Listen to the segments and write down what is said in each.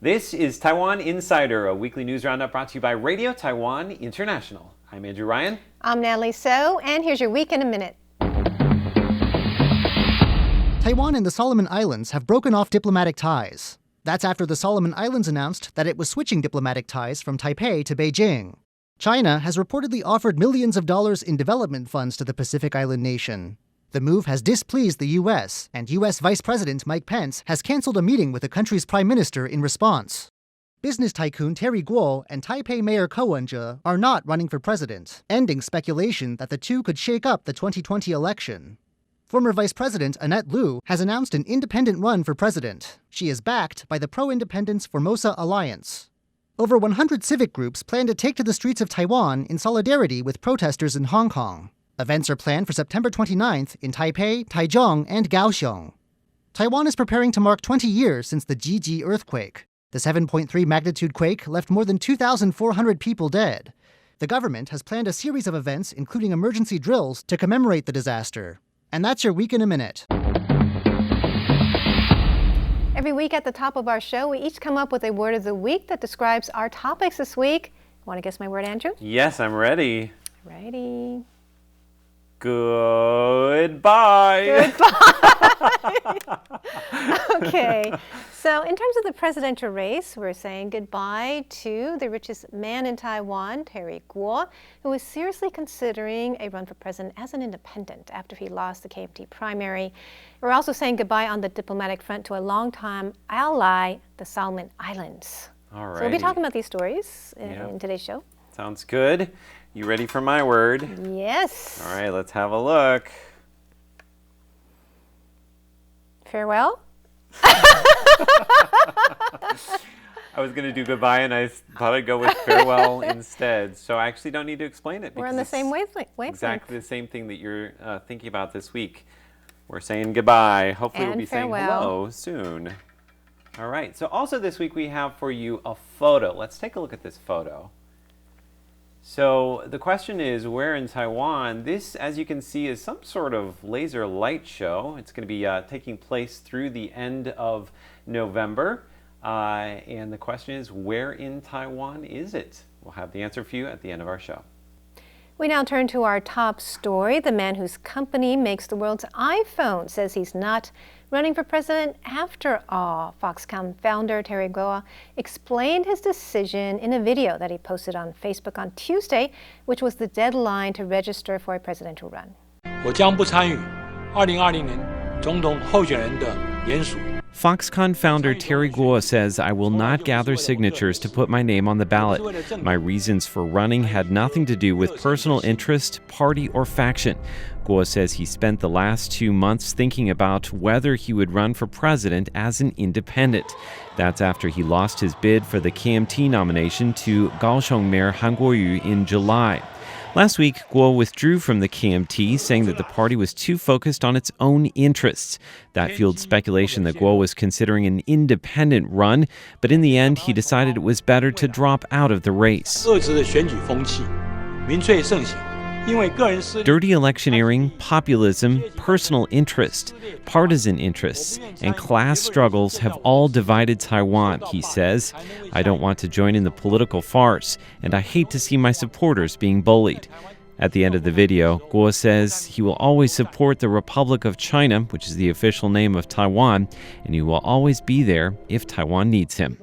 This is Taiwan Insider, a weekly news roundup brought to you by Radio Taiwan International. I'm Andrew Ryan. I'm Natalie Tso, and here's your week in a minute. Taiwan and the Solomon Islands have broken off diplomatic ties. That's after the Solomon Islands announced that it was switching diplomatic ties from Taipei to Beijing. China has reportedly offered millions of dollars in development funds to the Pacific Island nation. The move has displeased the U.S., and U.S. Vice President Mike Pence has canceled a meeting with the country's prime minister in response. Business tycoon Terry Guo and Taipei Mayor Wen-je are not running for president, ending speculation that the two could shake up the 2020 election. Former Vice President Annette has announced an independent run for president. She is backed by the pro-independence Formosa Alliance. Over 100 civic groups plan to take to the streets of Taiwan in solidarity with protesters in Hong Kong. Events are planned for September 29th in Taipei, Taichung, and Kaohsiung. Taiwan is preparing to mark 20 years since the Jiji Earthquake. The 7.3 magnitude quake left more than 2,400 people dead. The government has planned a series of events, including emergency drills, to commemorate the disaster. And that's your Week in a Minute. Every week at the top of our show, we each come up with a word of the week that describes our topics this week. Want to guess my word, Andrew? Yes, I'm ready. Ready. Goodbye. Okay, so in terms of the presidential race, we're saying goodbye to the richest man in Taiwan, Terry Guo, who is seriously considering a run for president as an independent after he lost the KMT primary. We're also saying goodbye on the diplomatic front to a longtime ally, the Solomon Islands. All right. So we'll be talking about these stories in today's show. Sounds good. You ready for my word? Yes. All right, let's have a look. Farewell? I was going to do goodbye, and I thought I'd go with farewell instead. So I actually don't need to explain it. We're on the same wavelength. Exactly the same thing that you're thinking about this week. We're saying goodbye. Hopefully we'll be saying hello soon. All right. So also this week we have for you a photo. Let's take a look at this photo. So the question is, where in Taiwan? This, as you can see, is some sort of laser light show. It's going to be taking place through the end of November. And the question is, where in Taiwan is it? We'll have the answer for you at the end of our show. We now turn to our top story. The man whose company makes the world's iPhone says he's not running for president after all. Foxconn founder Terry Guo explained his decision in a video that he posted on Facebook on Tuesday, which was the deadline to register for a presidential run. 我将不参与2020年总统候选人的联署。 Foxconn founder Terry Guo says, I will not gather signatures to put my name on the ballot. My reasons for running had nothing to do with personal interest, party, or faction. Guo says he spent the last 2 months thinking about whether he would run for president as an independent. That's after he lost his bid for the KMT nomination to Kaohsiung Mayor Han Kuo-yu in July. Last week, Guo withdrew from the KMT, saying that the party was too focused on its own interests. That fueled speculation that Guo was considering an independent run, but in the end, he decided it was better to drop out of the race. Dirty electioneering, populism, personal interest, partisan interests, and class struggles have all divided Taiwan, he says. I don't want to join in the political farce, and I hate to see my supporters being bullied. At the end of the video, Guo says he will always support the Republic of China, which is the official name of Taiwan, and he will always be there if Taiwan needs him.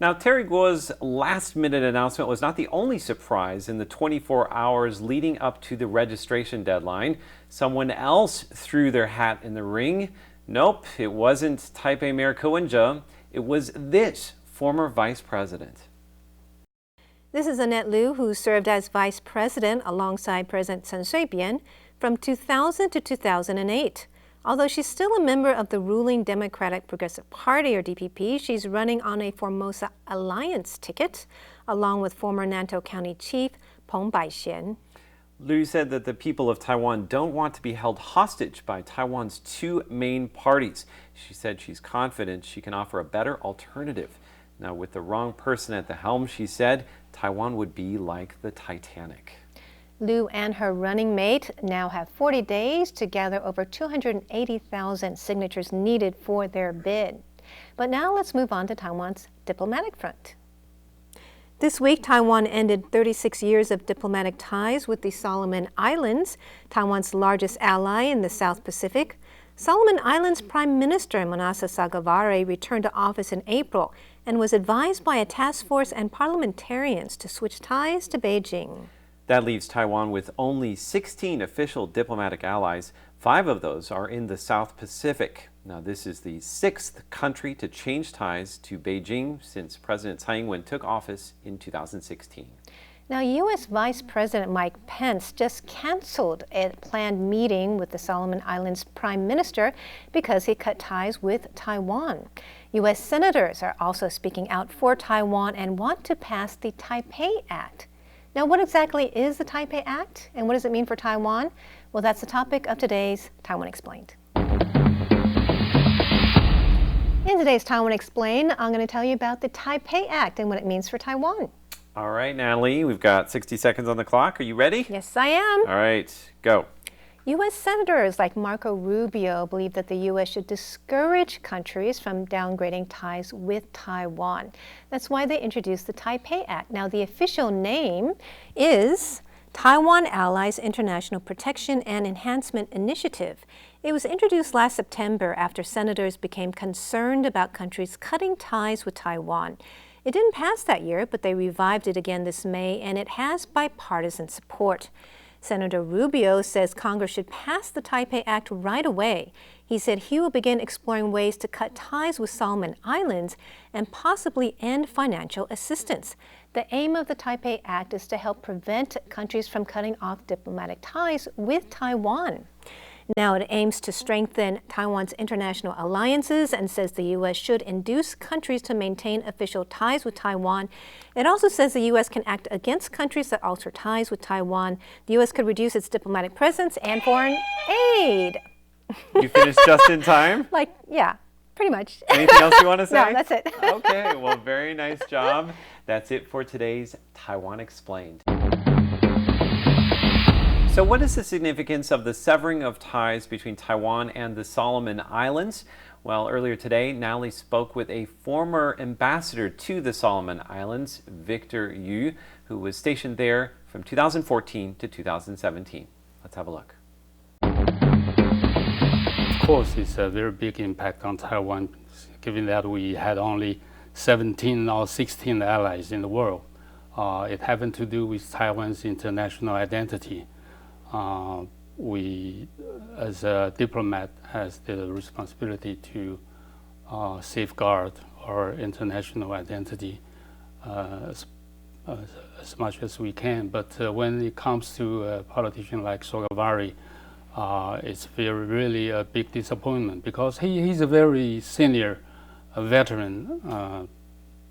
Now, Terry Guo's last-minute announcement was not the only surprise in the 24 hours leading up to the registration deadline. Someone else threw their hat in the ring. Nope, it wasn't Taipei Mayor Wen-je. It was this former vice president. This is Annette, who served as vice president alongside President Chen Shui-bian from 2000 to 2008. Although she's still a member of the ruling Democratic Progressive Party, or DPP, she's running on a Formosa Alliance ticket, along with former Nantou County Chief Peng Baixian. Liu said that the people of Taiwan don't want to be held hostage by Taiwan's two main parties. She said she's confident she can offer a better alternative. Now, with the wrong person at the helm, she said, Taiwan would be like the Titanic. Liu and her running mate now have 40 days to gather over 280,000 signatures needed for their bid. But now let's move on to Taiwan's diplomatic front. This week, Taiwan ended 36 years of diplomatic ties with the Solomon Islands, Taiwan's largest ally in the South Pacific. Solomon Islands Prime Minister Manasseh Sogavare returned to office in April and was advised by a task force and parliamentarians to switch ties to Beijing. That leaves Taiwan with only 16 official diplomatic allies. 5 of those are in the South Pacific. Now, this is the 6th country to change ties to Beijing since President Tsai Ing-wen took office in 2016. Now, U.S. Vice President Mike Pence just canceled a planned meeting with the Solomon Islands Prime Minister because he cut ties with Taiwan. U.S. senators are also speaking out for Taiwan and want to pass the TAIPEI Act. Now, what exactly is the TAIPEI Act and what does it mean for Taiwan? Well, that's the topic of today's Taiwan Explained. In today's Taiwan Explained, I'm going to tell you about the TAIPEI Act and what it means for Taiwan. All right, Natalie, we've got 60 seconds on the clock. Are you ready? Yes, I am. All right, go. U.S. senators like Marco Rubio believe that the U.S. should discourage countries from downgrading ties with Taiwan. That's why they introduced the TAIPEI Act. Now, the official name is Taiwan Allies International Protection and Enhancement Initiative. It was introduced last September after senators became concerned about countries cutting ties with Taiwan. It didn't pass that year, but they revived it again this May, and it has bipartisan support. Senator Rubio says Congress should pass the TAIPEI Act right away. He said he will begin exploring ways to cut ties with Solomon Islands and possibly end financial assistance. The aim of the TAIPEI Act is to help prevent countries from cutting off diplomatic ties with Taiwan. Now, it aims to strengthen Taiwan's international alliances and says the U.S. should induce countries to maintain official ties with Taiwan. It also says the U.S. can act against countries that alter ties with Taiwan. The U.S. could reduce its diplomatic presence and foreign aid. You finished just in time? Yeah, pretty much. Anything else you want to say? No, that's it. Okay, well, very nice job. That's it for today's Taiwan Explained. So what is the significance of the severing of ties between Taiwan and the Solomon Islands? Well, earlier today, Natalie spoke with a former ambassador to the Solomon Islands, Victor Yu, who was stationed there from 2014 to 2017. Let's have a look. Of course, it's a very big impact on Taiwan, given that we had only 17 or 16 allies in the world. It having to do with Taiwan's international identity. We, as a diplomat, has the responsibility to safeguard our international identity as much as we can. But when it comes to a politician like Sogavare, it's really a big disappointment because he's a very senior, veteran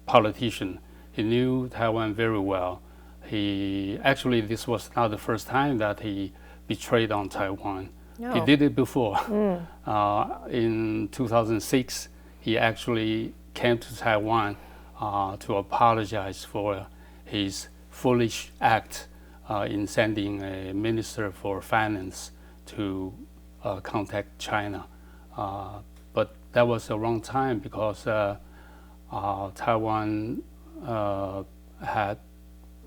politician. He knew Taiwan very well. This was not the first time that he betrayed on Taiwan. No. He did it before. In 2006, he actually came to Taiwan to apologize for his foolish act in sending a minister for finance to contact China. But that was the wrong time because Taiwan had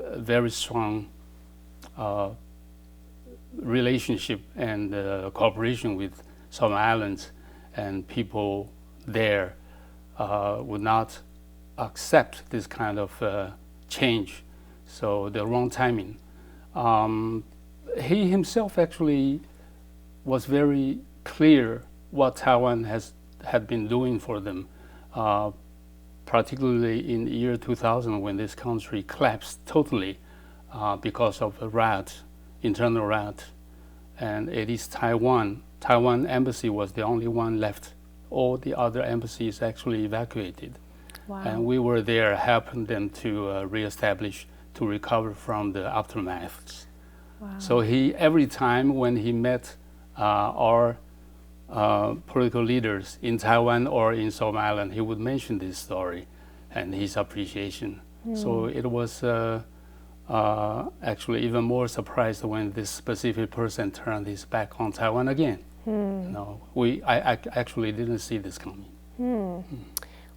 a very strong relationship and cooperation with some islands, and people there would not accept this kind of change. So the wrong timing. He himself actually was very clear what Taiwan had been doing for them, particularly in the year 2000 when this country collapsed totally because of a internal riot. And it is Taiwan embassy was the only one left. All the other embassies actually evacuated. Wow. And we were there helping them to reestablish, to recover from the aftermaths. Wow. So every time when he met our political leaders in Taiwan or in Solomon Island, he would mention this story and his appreciation. So it was actually even more surprised when this specific person turned his back on Taiwan again. No, I actually didn't see this coming.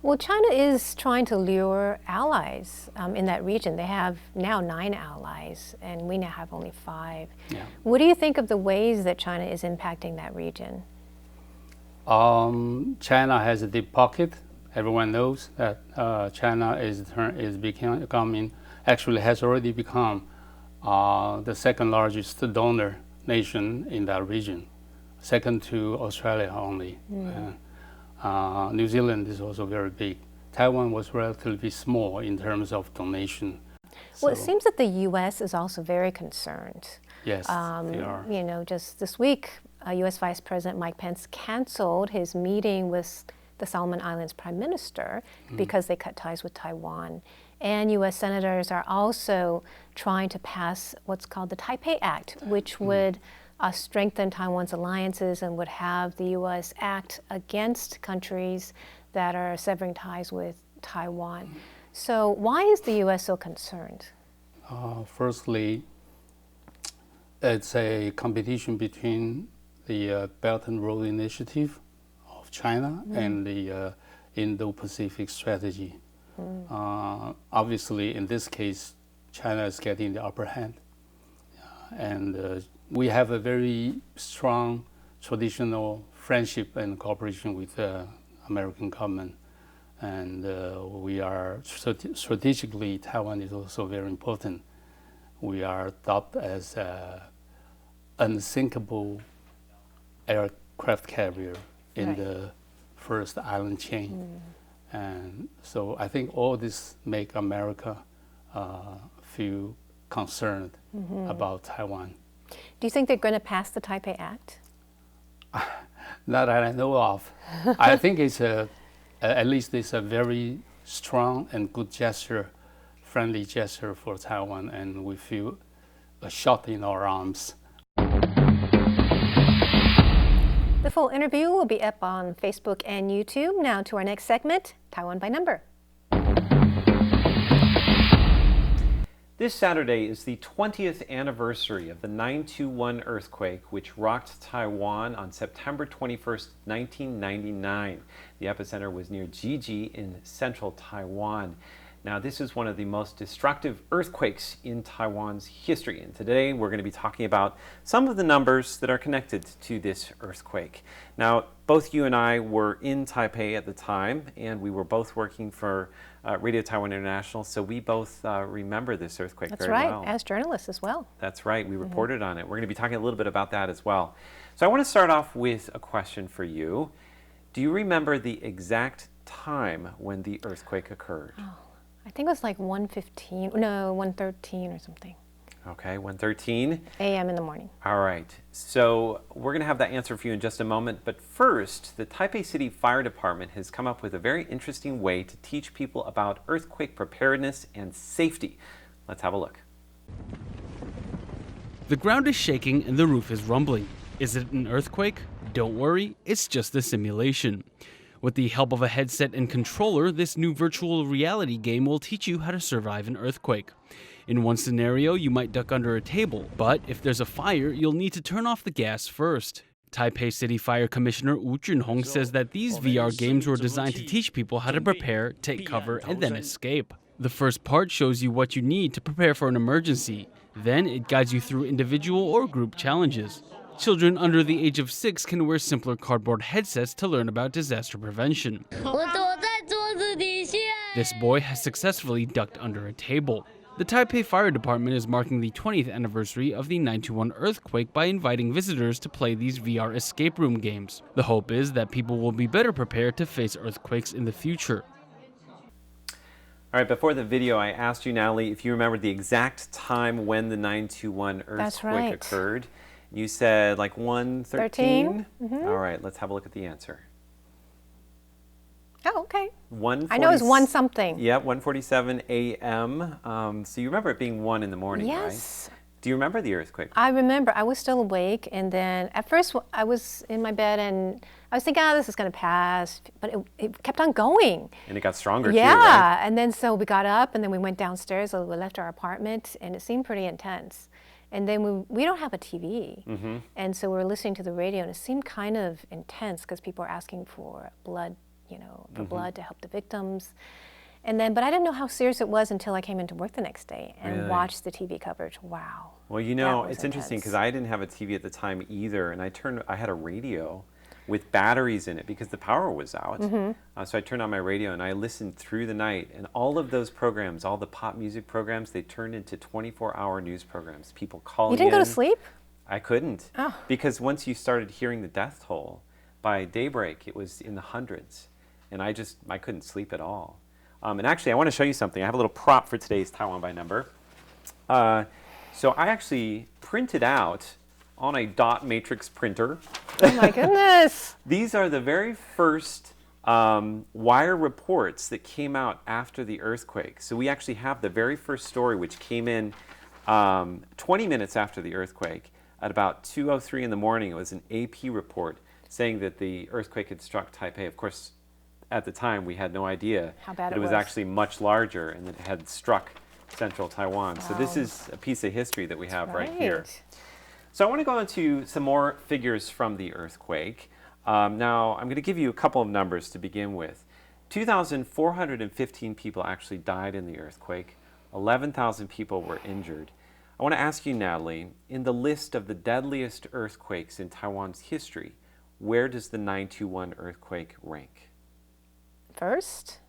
Well, China is trying to lure allies in that region. They have now 9 allies, and we now have only 5. Yeah. What do you think of the ways that China is impacting that region? China has a deep pocket. Everyone knows that China is becoming, actually has already become the second largest donor nation in that region, second to Australia only. New Zealand is also very big. Taiwan was relatively small in terms of donation. Well, it seems that the U.S. is also very concerned. Yes, they are. You know, just this week, U.S. Vice President Mike Pence canceled his meeting with the Solomon Islands Prime Minister because they cut ties with Taiwan. And U.S. senators are also trying to pass what's called the TAIPEI Act, which would strengthen Taiwan's alliances and would have the U.S. act against countries that are severing ties with Taiwan. So why is the U.S. so concerned? Firstly, it's a competition between the Belt and Road Initiative of China and the Indo-Pacific strategy. Obviously, in this case, China is getting the upper hand. And we have a very strong traditional friendship and cooperation with the American government. And we are strategically, Taiwan is also very important. We are adopted as an unsinkable aircraft carrier in the first island chain. And so I think all this make America feel concerned about Taiwan. Do you think they're going to pass the TAIPEI Act? Not that I know of. I think it's at least it's a very strong and good gesture, friendly gesture for Taiwan, and we feel a shot in our arms. The full interview will be up on Facebook and YouTube. Now to our next segment, Taiwan by Number. This Saturday is the 20th anniversary of the 9/21 earthquake, which rocked Taiwan on September 21st, 1999. The epicenter was near Jiji in central Taiwan. Now, this is one of the most destructive earthquakes in Taiwan's history, and today we're going to be talking about some of the numbers that are connected to this earthquake. Now, both you and I were in Taipei at the time, and we were both working for Radio Taiwan International, so we both remember this earthquake very well. That's right, as journalists as well. That's right, we reported on it. We're going to be talking a little bit about that as well. So I want to start off with a question for you. Do you remember the exact time when the earthquake occurred? Oh, I think it was like 1:15, no, 1:13 or something. Okay, 1:13 a.m. in the morning. All right, so we're going to have that answer for you in just a moment. But first, the Taipei City Fire Department has come up with a very interesting way to teach people about earthquake preparedness and safety. Let's have a look. The ground is shaking and the roof is rumbling. Is it an earthquake? Don't worry, it's just a simulation. With the help of a headset and controller, this new virtual reality game will teach you how to survive an earthquake. In one scenario, you might duck under a table, but if there's a fire, you'll need to turn off the gas first. Taipei City Fire Commissioner Wu Junhong says that these VR games were designed to teach people how to prepare, take cover, and then escape. The first part shows you what you need to prepare for an emergency. Then it guides you through individual or group challenges. Children under the age of 6 can wear simpler cardboard headsets to learn about disaster prevention. This boy has successfully ducked under a table. The Taipei Fire Department is marking the 20th anniversary of the 9/21 earthquake by inviting visitors to play these VR escape room games. The hope is that people will be better prepared to face earthquakes in the future. All right, before the video, I asked you, Natalie, if you remember the exact time when the 9/21 earthquake occurred. You said like 1:13? All right, let's have a look at the answer. Oh, okay. I 1:40 know it was 1 something. Yeah, 1:47 a.m. So you remember it being 1 in the morning, yes. Right? Do you remember the earthquake? I remember. I was still awake, and then at first I was in my bed, and I was thinking, oh, this is going to pass, but it kept on going. And it got stronger too, right? Yeah, and then so we got up, and then we went downstairs, so we left our apartment, and it seemed pretty intense. And then we don't have a TV, and so we were listening to the radio, and it seemed kind of intense because people were asking for blood for blood to help the victims. And then, but I didn't know how serious it was until I came into work the next day and watched the TV coverage. Wow. Well, it's interesting because I didn't have a TV at the time either, and I had a radio with batteries in it because the power was out. So I turned on my radio and I listened through the night, and all of those programs, all the pop music programs, they turned into 24-hour news programs. People calling in. You didn't go to sleep? I couldn't. Because once you started hearing the death toll, by daybreak it was in the hundreds, and I couldn't sleep at all. And actually, I want to show you something. I have a little prop for today's Taiwan by Number. So I actually printed out on a dot matrix printer. Oh my goodness! These are the very first wire reports that came out after the earthquake. So we actually have the very first story, which came in 20 minutes after the earthquake. At about 2:03 in the morning, it was an AP report saying that the earthquake had struck Taipei. Of course, at the time, we had no idea how bad that it was actually much larger and that it had struck central Taiwan. Wow. So this is a piece of history that we have right here. So I want to go into some more figures from the earthquake. Now, I'm going to give you a couple of numbers to begin with. 2,415 people actually died in the earthquake. 11,000 people were injured. I want to ask you, Natalie, in the list of the deadliest earthquakes in Taiwan's history, where does the 921 earthquake rank? First?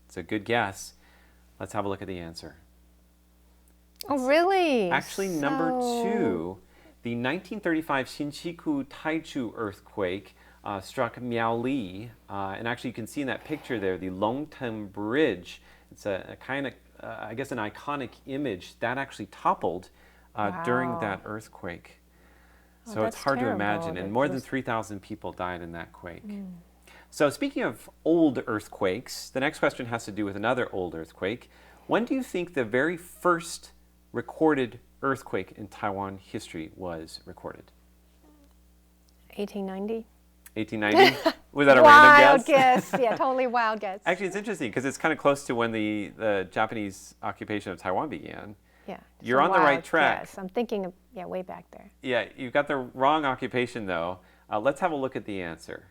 It's a good guess. Let's have a look at the answer. Oh, really? Actually, number 2, the 1935 Shinchiku Taichu earthquake struck Miaoli. And actually, you can see in that picture there, the Longtem Bridge. It's a kind of, I guess, an iconic image that actually toppled during that earthquake. So it's hard to imagine. And more than 3,000 people died in that quake. So speaking of old earthquakes, the next question has to do with another old earthquake. When do you think the very first recorded earthquake in Taiwan history was recorded? 1890. 1890? Was that a random guess? Wild guess. Yeah, totally wild guess. Actually, it's interesting because it's kind of close to when the Japanese occupation of Taiwan began. Yeah. You're on the right track. Guess. I'm thinking of, way back there. Yeah, you've got the wrong occupation though. Let's have a look at the answer.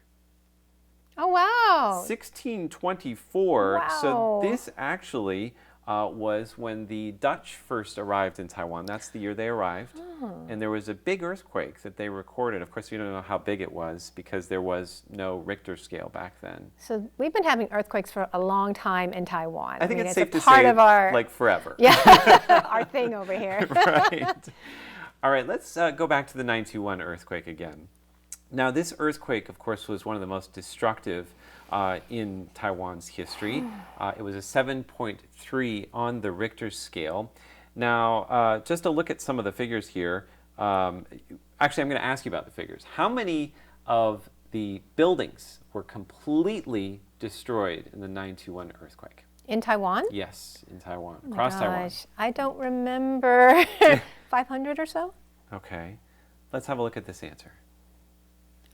Oh, wow. 1624. Wow. So this actually was when the Dutch first arrived in Taiwan. That's the year they arrived. And there was a big earthquake that they recorded. Of course, we don't know how big it was because there was no Richter scale back then. So we've been having earthquakes for a long time in Taiwan. I think it's safe to part say of our, like forever. Yeah, our thing over here. Right. All right, let's go back to the 921 earthquake again. Now, this earthquake, of course, was one of the most destructive in Taiwan's history. It was a 7.3 on the Richter scale. Now, just to look at some of the figures here, actually, I'm going to ask you about the figures. How many of the buildings were completely destroyed in the 921 earthquake? In Taiwan? Yes, in Taiwan, oh across Taiwan. I don't remember. 500 or so? Okay. Let's have a look at this answer.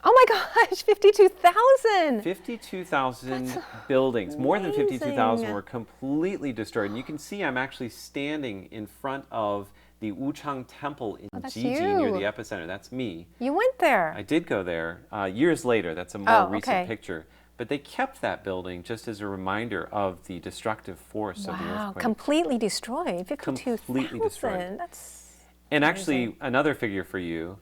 Oh my gosh, 52,000! 52,000 buildings, more than 52,000 were completely destroyed. And you can see I'm actually standing in front of the Wuchang Temple in Jiji near the epicenter. That's me. You went there. I did go there years later. That's a more recent picture. But they kept that building just as a reminder of the destructive force of the earthquake. Completely destroyed. 52,000. Completely destroyed. That's and amazing. Actually, another figure for you,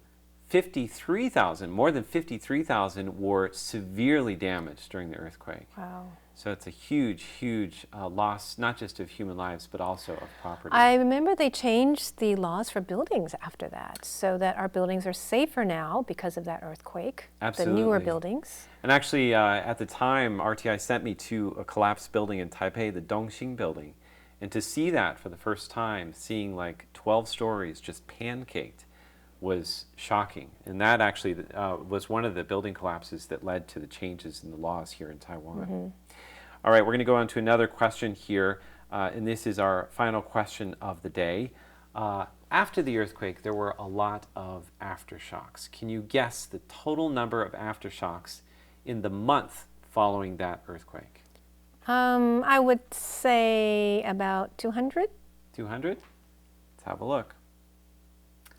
53,000, more than 53,000 were severely damaged during the earthquake. Wow. So it's a huge, huge loss, not just of human lives, but also of property. I remember they changed the laws for buildings after that, so that our buildings are safer now because of that earthquake. Absolutely. The newer buildings. And actually, at the time, RTI sent me to a collapsed building in Taipei, the Dongxing building. And to see that for the first time, seeing like 12 stories just pancaked, was shocking. And that actually was one of the building collapses that led to the changes in the laws here in Taiwan. All right, we're going to go on to another question here, and this is our final question of the day. After the earthquake, there were a lot of aftershocks. Can you guess the total number of aftershocks in the month following that earthquake? I would say about 200. 200? Let's have a look.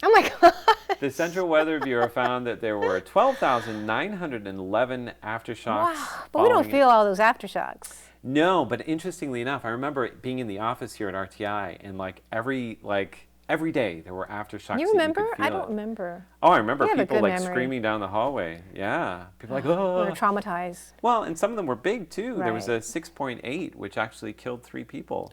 Oh my gosh! The Central Weather Bureau found that there were 12,911 aftershocks. Wow, but we don't feel all those aftershocks. No, but interestingly enough, I remember being in the office here at RTI, and every day there were aftershocks. You remember? You could feel I don't remember. Oh, I remember people memory. screaming down the hallway. Yeah, people oh. We were traumatized. Well, and some of them were big too. Right. There was a 6.8, which actually killed 3 people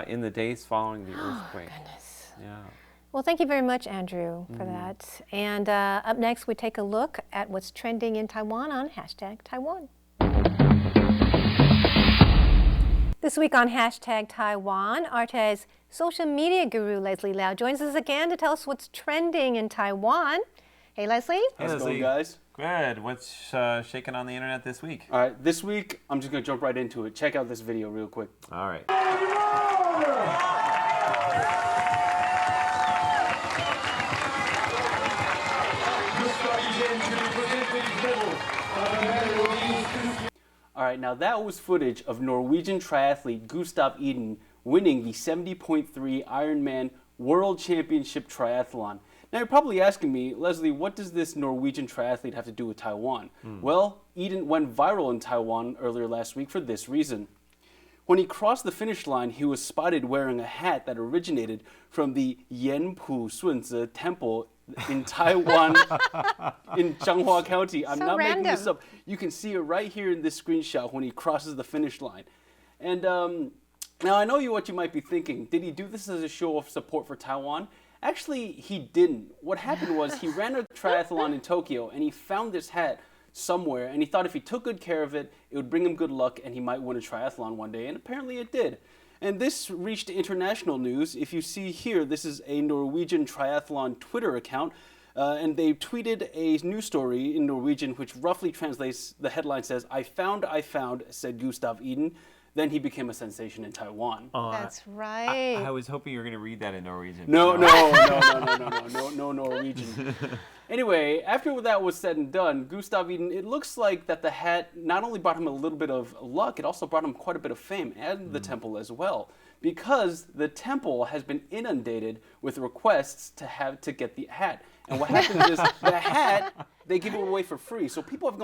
in the days following the earthquake. Oh, goodness. Yeah. Well, thank you very much, Andrew, for that. And up next, we take a look at what's trending in Taiwan on #Taiwan. This week on #Taiwan, RTI's social media guru Leslie Liao joins us again to tell us what's trending in Taiwan. Hey, Leslie. How's it going, guys? Good. What's shaking on the internet this week? All right, this week, I'm just going to jump right into it. Check out this video real quick. All right. All right, now that was footage of Norwegian triathlete Gustav Iden winning the 70.3 Ironman World Championship Triathlon. Now you're probably asking me, Leslie, what does this Norwegian triathlete have to do with Taiwan? Well, Iden went viral in Taiwan earlier last week for this reason. When he crossed the finish line, he was spotted wearing a hat that originated from the Yanpu Sunzi Temple in Taiwan, in Changhua County. I'm not making this up. You can see it right here in this screenshot when he crosses the finish line. And now I know what you might be thinking. Did he do this as a show of support for Taiwan? Actually, he didn't. What happened was he ran a triathlon in Tokyo and he found this hat somewhere and he thought if he took good care of it, it would bring him good luck and he might win a triathlon one day. And apparently it did. And this reached international news. If you see here, this is a Norwegian triathlon Twitter account. And they tweeted a news story in Norwegian, which roughly translates, the headline says, I found, said Gustav Iden. Then he became a sensation in Taiwan. That's right. I was hoping you were going to read that in Norwegian. No Norwegian. Anyway, after that was said and done, Gustav Iden, it looks like that the hat not only brought him a little bit of luck, it also brought him quite a bit of fame, and the temple as well. Because the temple has been inundated with requests to get the hat. And what happens is the hat, they give it away for free. So people have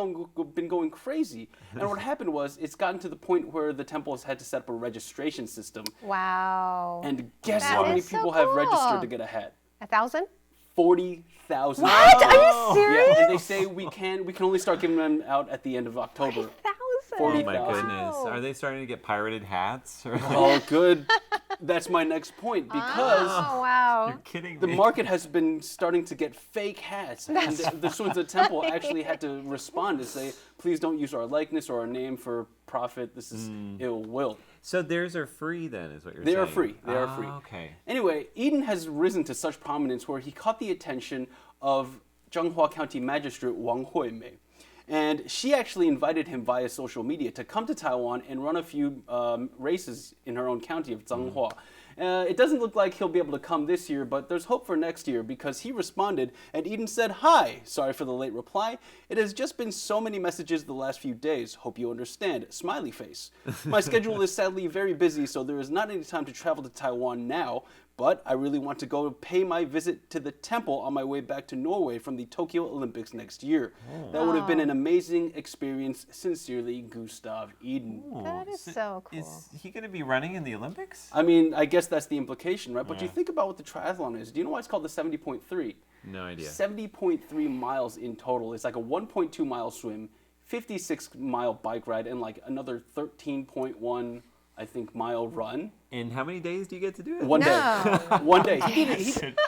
been going crazy. And what happened was it's gotten to the point where the temple has had to set up a registration system. Wow. And guess how many people have registered to get a hat? 1,000? 40,000. What? Are you serious? Yeah, and they say we can only start giving them out at the end of October. 40,000. Oh my goodness. Are they starting to get pirated hats? Oh, good. That's my next point, because wow. You're kidding me. the market has been starting to get fake hats. And the Sunzi Temple actually had to respond to say, please don't use our likeness or our name for profit. This is ill will. So theirs are free then, is what you're saying? They are free. They are free. Okay. Anyway, Iden has risen to such prominence where he caught the attention of Changhua County Magistrate Wang Huimei. And she actually invited him via social media to come to Taiwan and run a few races in her own county of Changhua. It doesn't look like he'll be able to come this year, but there's hope for next year because he responded and Iden said, "Hi, sorry for the late reply. It has just been so many messages the last few days. Hope you understand. Smiley face. My schedule is sadly very busy, so there is not any time to travel to Taiwan now, but I really want to go pay my visit to the temple on my way back to Norway from the Tokyo Olympics next year. That would have been an amazing experience. Sincerely, Gustav Iden." That is so cool. Is he going to be running in the Olympics? I mean, I guess that's the implication, right? But you think about what the triathlon is. Do you know why it's called the 70.3? No idea. 70.3 miles in total. It's like a 1.2 mile swim, 56 mile bike ride, and like another 13.1, I think, mile run. In how many days do you get to do it? One day. One day. He did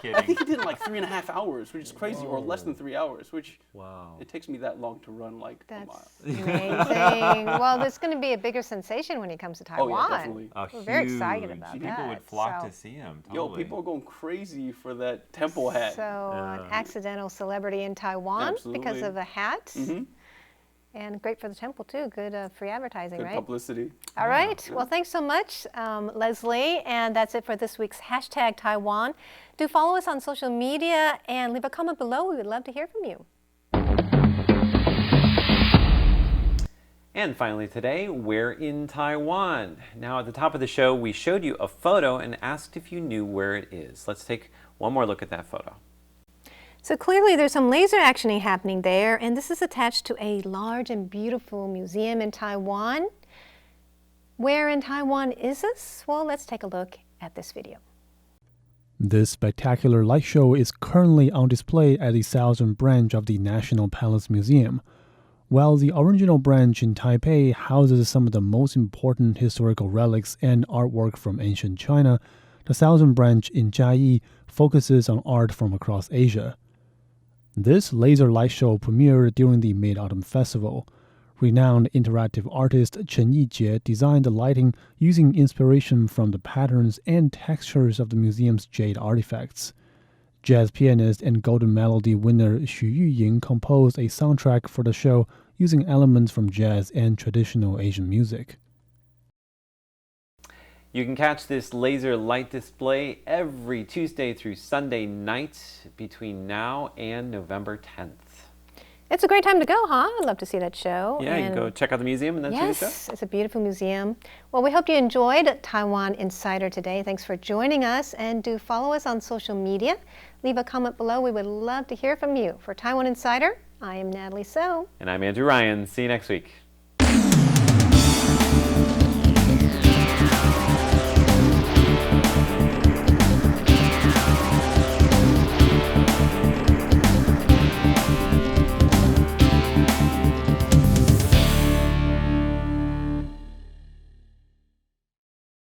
Kidding. I think he did it in like 3.5 hours, which is crazy, or less than 3 hours, which Wow. it takes me that long to run like a mile. That's amazing. Well, there's going to be a bigger sensation when he comes to Taiwan. Oh, yeah, definitely. We're very excited about People that. would flock so, to see him. Yo, Totally. people are going crazy for that temple hat. So, an accidental celebrity in Taiwan because Absolutely. of a hat. And great for the temple, too. Good free advertising, Good right? publicity. All right. Well, thanks so much, Leslie. And that's it for this week's #Taiwan. Do follow us on social media and leave a comment below. We would love to hear from you. And finally today, we're in Taiwan. Now at the top of the show, we showed you a photo and asked if you knew where it is. Let's take one more look at that photo. So clearly there's some laser actioning happening there, and this is attached to a large and beautiful museum in Taiwan. Where in Taiwan is this? Well, let's take a look at this video. This spectacular light show is currently on display at the southern branch of the National Palace Museum. While the original branch in Taipei houses some of the most important historical relics and artwork from ancient China, the southern branch in Jiayi focuses on art from across Asia. This laser light show premiered during the Mid-Autumn Festival. Renowned interactive artist Chen Yijie designed the lighting using inspiration from the patterns and textures of the museum's jade artifacts. Jazz pianist and Golden Melody winner Xu Yuying composed a soundtrack for the show using elements from jazz and traditional Asian music. You can catch this laser light display every Tuesday through Sunday night between now and November 10th. It's a great time to go, huh? I'd love to see that show. Yeah, you can go check out the museum and then see the show. Yes, it's a beautiful museum. Well, we hope you enjoyed Taiwan Insider today. Thanks for joining us, and do follow us on social media. Leave a comment below. We would love to hear from you. For Taiwan Insider, I am Natalie Tso. And I'm Andrew Ryan. See you next week.